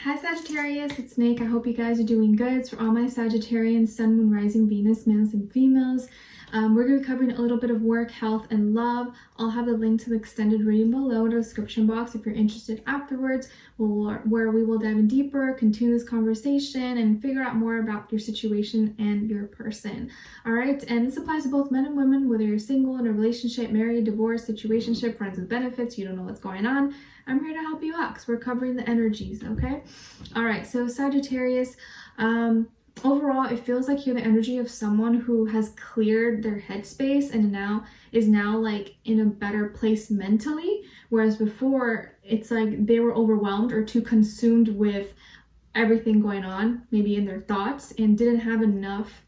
Hi Sagittarius, it's Nick. I hope you guys are doing good. It's for all my Sagittarians, Sun, Moon, Rising, Venus, males and females. We're going to be covering a little bit of work, health, and love. I'll have the link to the extended reading below in the description box if you're interested afterwards, where we will dive in deeper, continue this conversation, and figure out more about your situation and your person. All right, and this applies to both men and women, whether you're single, in a relationship, married, divorced, situationship, friends with benefits, you don't know what's going on. I'm here to help you out because we're covering the energies, okay? All right, so Sagittarius, overall, it feels like you're the energy of someone who has cleared their headspace and is now like in a better place mentally, whereas before it's like they were overwhelmed or too consumed with everything going on, maybe in their thoughts, and didn't have enough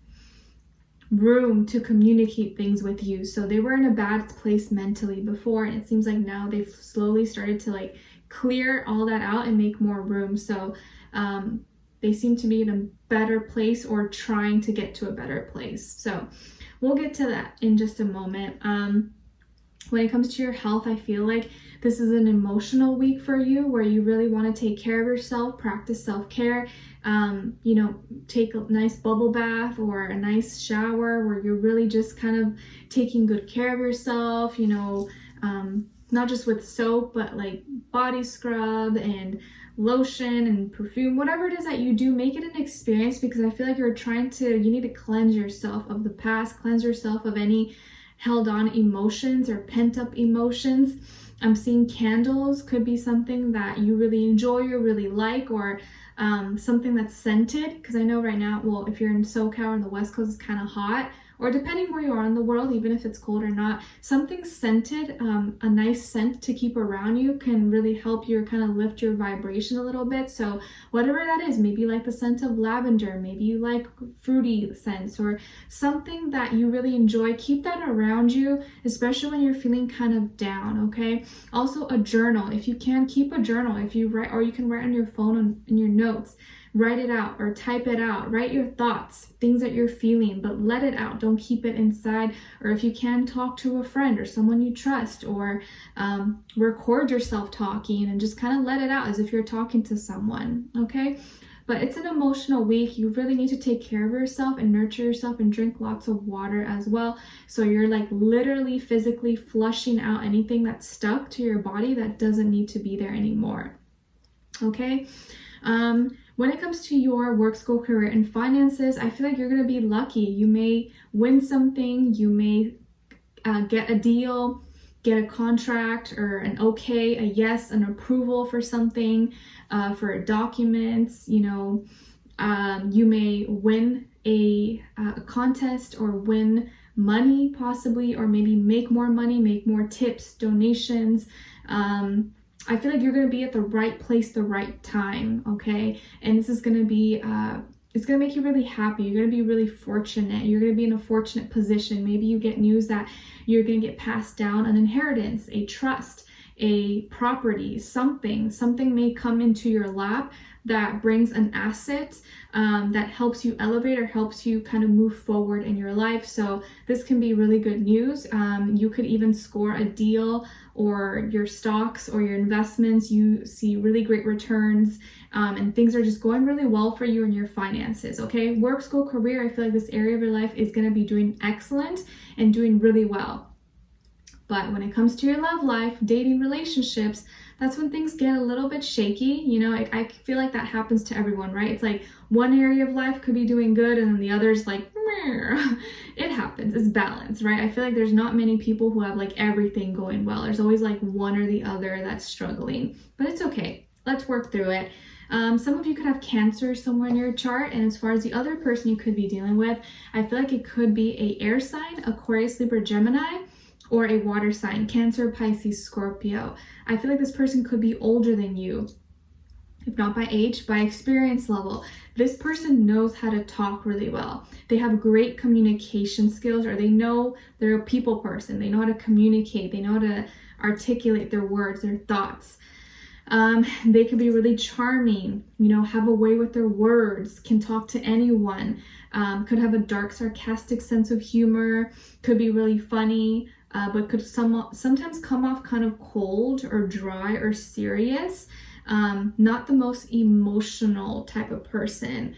room to communicate things with you. So they were in a bad place mentally before, and it seems like now they've slowly started to like clear all that out and make more room. So they seem to be in a better place or trying to get to a better place. So we'll get to that in just a moment. When it comes to your health, I feel like this is an emotional week for you where you really want to take care of yourself, practice self-care, take a nice bubble bath or a nice shower where you're really just kind of taking good care of yourself, not just with soap, but like body scrub and lotion and perfume, whatever it is that you do, make it an experience, because I feel like you need to cleanse yourself of the past, cleanse yourself of any held on emotions or pent up emotions. I'm seeing candles could be something that you really enjoy or really like, or something that's scented, because I know right now, well, if you're in SoCal or on the West Coast, it's kind of hot, or depending where you are in the world, even if it's cold or not, something scented, a nice scent to keep around you can really help you kind of lift your vibration a little bit. So whatever that is, maybe you like the scent of lavender, maybe you like fruity scents, or something that you really enjoy, keep that around you, especially when you're feeling kind of down, okay? Also a journal, if you can, keep a journal. If you write, or you can write on your phone in your notes, write it out or type it out, write your thoughts, things that you're feeling, but let it out. Don't keep it inside. Or if you can, talk to a friend or someone you trust, or record yourself talking and just kind of let it out as if you're talking to someone, okay? But it's an emotional week. You really need to take care of yourself and nurture yourself and drink lots of water as well. So you're like literally physically flushing out anything that's stuck to your body that doesn't need to be there anymore, okay? When it comes to your work, school, career, and finances, I feel like you're going to be lucky. You may win something, you may get a deal, get a contract, or an okay, a yes, an approval for something, for documents, you may win a contest or win money possibly, or maybe make more money, make more tips, donations. I feel like you're going to be at the right place, the right time, okay? And this is going to be, it's going to make you really happy. You're going to be really fortunate. You're going to be in a fortunate position. Maybe you get news that you're going to get passed down an inheritance, a trust, a property, something may come into your lap that brings an asset that helps you elevate or helps you kind of move forward in your life. So this can be really good news. You could even score a deal, or your stocks or your investments, you see really great returns, and things are just going really well for you in your finances, okay? Work, school, career, I feel like this area of your life is going to be doing excellent and doing really well. But when it comes to your love life, dating, relationships, that's when things get a little bit shaky. I feel like that happens to everyone, right? It's like one area of life could be doing good and then the other's like, meh. It happens. It's balance, right? I feel like there's not many people who have like everything going well. There's always like one or the other that's struggling, but it's okay. Let's work through it. Some of you could have Cancer somewhere in your chart, and as far as the other person you could be dealing with, I feel like it could be a air sign, Aquarius, Libra, Gemini, or a water sign, Cancer, Pisces, Scorpio. I feel like this person could be older than you, if not by age, by experience level. This person knows how to talk really well. They have great communication skills, or they know they're a people person. They know how to communicate. They know how to articulate their words, their thoughts. They could be really charming, have a way with their words, can talk to anyone, could have a dark, sarcastic sense of humor, could be really funny, but could sometimes come off kind of cold or dry or serious. not the most emotional type of person.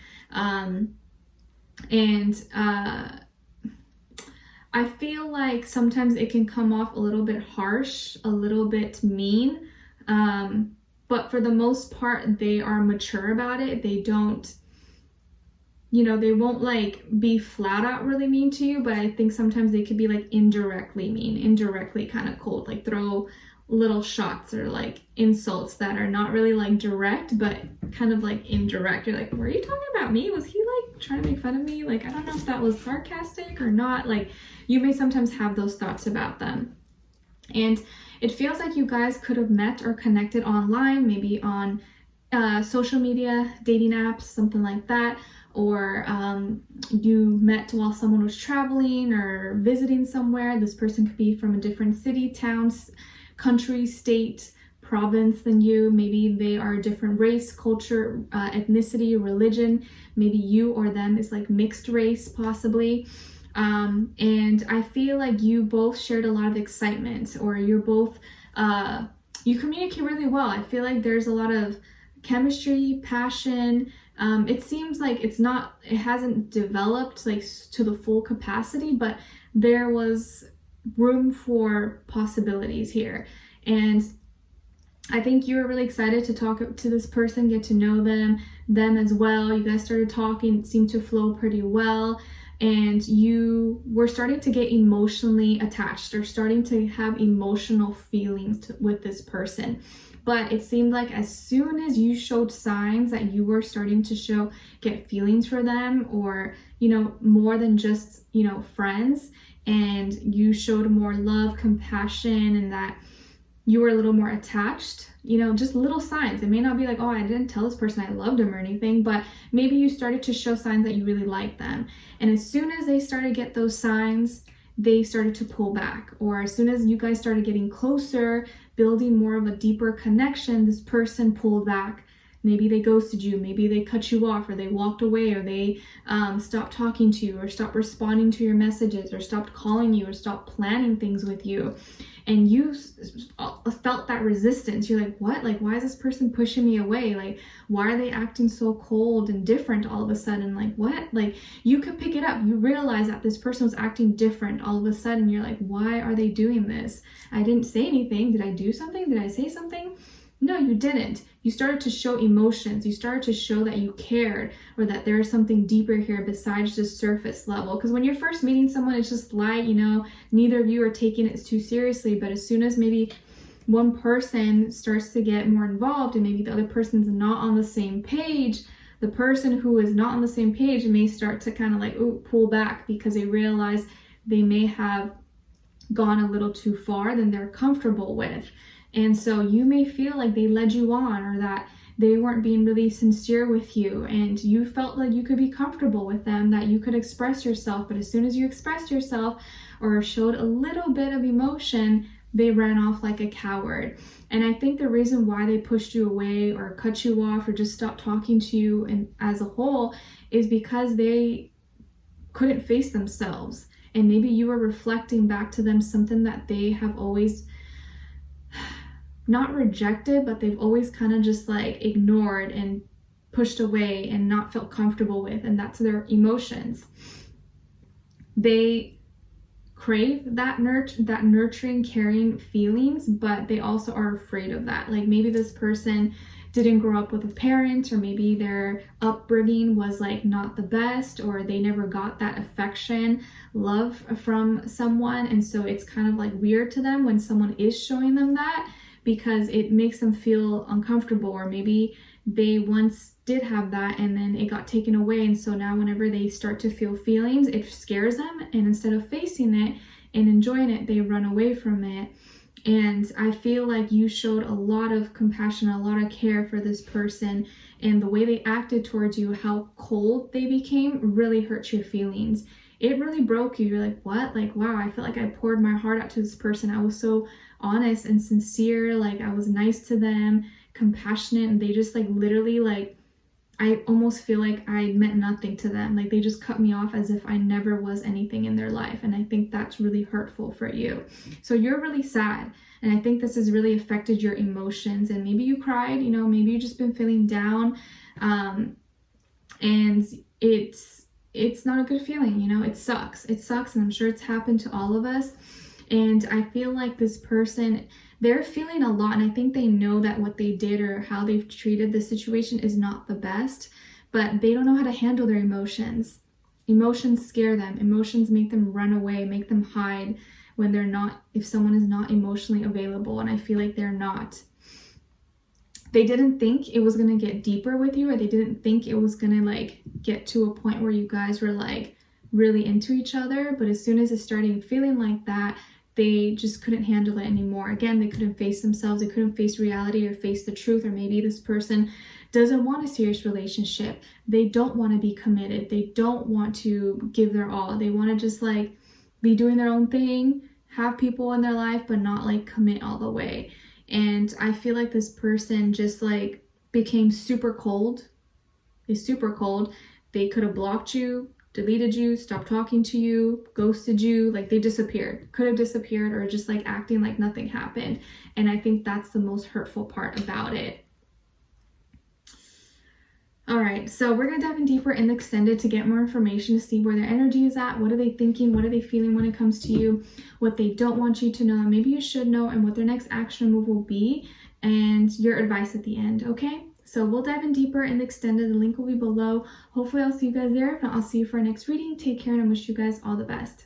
I feel like sometimes it can come off a little bit harsh, a little bit mean, but for the most part, they are mature about it. They don't, they won't like be flat out really mean to you, but I think sometimes they could be like indirectly mean, indirectly kind of cold, like throw little shots or like insults that are not really like direct, but kind of like indirect. You're like, were you talking about me? Was he like trying to make fun of me? Like, I don't know if that was sarcastic or not. Like, you may sometimes have those thoughts about them. And it feels like you guys could have met or connected online, maybe on social media, dating apps, something like that. Or you met while someone was traveling or visiting somewhere. This person could be from a different city, town, country, state, province than you. Maybe they are a different race, culture, ethnicity, religion. Maybe you or them is like mixed race, possibly. And I feel like you both shared a lot of excitement, or you're both, you communicate really well. I feel like there's a lot of chemistry, passion. It seems like it hasn't developed like to the full capacity, but there was room for possibilities here. And I think you were really excited to talk to this person, get to know them as well. You guys started talking, it seemed to flow pretty well. And you were starting to get emotionally attached, or starting to have emotional feelings with this person. But it seemed like as soon as you showed signs that you were starting to get feelings for them, or, more than just, friends, and you showed more love, compassion, and that you were a little more attached, just little signs. It may not be like, oh, I didn't tell this person I loved him or anything, but maybe you started to show signs that you really liked them. And as soon as they started to get those signs, they started to pull back. Or as soon as you guys started getting closer, building more of a deeper connection, this person pulled back. Maybe they ghosted you, maybe they cut you off, or they walked away, or they stopped talking to you, or stopped responding to your messages, or stopped calling you, or stopped planning things with you. And you felt that resistance. You're like, what? Like, why is this person pushing me away? Like, why are they acting so cold and different all of a sudden? Like, what? Like, you could pick it up. You realize that this person was acting different all of a sudden. You're like, why are they doing this? I didn't say anything. Did I do something? Did I say something? No, you didn't. You started to show emotions. You started to show that you cared, or that there is something deeper here besides just surface level. Because when you're first meeting someone, it's just light, neither of you are taking it too seriously. But as soon as maybe one person starts to get more involved, and maybe the other person's not on the same page, the person who is not on the same page may start to kind of like pull back, because they realize they may have gone a little too far than they're comfortable with. And so you may feel like they led you on, or that they weren't being really sincere with you, and you felt like you could be comfortable with them, that you could express yourself. But as soon as you expressed yourself or showed a little bit of emotion, they ran off like a coward. And I think the reason why they pushed you away, or cut you off, or just stopped talking to you and as a whole, is because they couldn't face themselves. And maybe you were reflecting back to them something that they have always not rejected, but they've always kind of just like ignored and pushed away and not felt comfortable with, and that's their emotions. They crave that nurturing, caring feelings, but they also are afraid of that. Like, maybe this person didn't grow up with a parent, or maybe their upbringing was like not the best, or they never got that affection, love from someone, and so it's kind of like weird to them when someone is showing them that, because it makes them feel uncomfortable. Or maybe they once did have that and then it got taken away, and so now whenever they start to feel feelings, it scares them, and instead of facing it and enjoying it, they run away from it. And I feel like you showed a lot of compassion, a lot of care for this person, and the way they acted towards you, how cold they became, really hurt your feelings. It really broke you. You're like, what? Like, wow, I feel like I poured my heart out to this person. I was so honest and sincere. Like, I was nice to them, compassionate, and they just like literally, like, I almost feel like I meant nothing to them. Like, they just cut me off as if I never was anything in their life. And I think that's really hurtful for you. So you're really sad. And I think this has really affected your emotions, and maybe you cried, you know, maybe you've just been feeling down, and it's not a good feeling, you know. It sucks, and I'm sure it's happened to all of us. And I feel like this person, they're feeling a lot, and I think they know that what they did or how they've treated the situation is not the best, but they don't know how to handle their emotions. Emotions scare them. Emotions make them run away, make them hide when they're not, if someone is not emotionally available, and I feel like they're not. They didn't think it was going to get deeper with you, or they didn't think it was going to like get to a point where you guys were like really into each other, but as soon as it started feeling like that, they just couldn't handle it anymore. Again, they couldn't face themselves, they couldn't face reality or face the truth, or maybe this person doesn't want a serious relationship. They don't want to be committed. They don't want to give their all. They want to just like be doing their own thing, have people in their life, but not like commit all the way. And I feel like this person just like became super cold. They're super cold. They could have blocked you, deleted you, stopped talking to you, ghosted you, like they disappeared, could have disappeared, or just like acting like nothing happened. And I think that's the most hurtful part about it. All right, so we're going to dive in deeper in the extended to get more information, to see where their energy is at, what are they thinking, what are they feeling when it comes to you, what they don't want you to know, maybe you should know, and what their next action move will be, and your advice at the end, okay? So we'll dive in deeper in the extended. The link will be below. Hopefully I'll see you guys there. If not, I'll see you for our next reading. Take care, and I wish you guys all the best.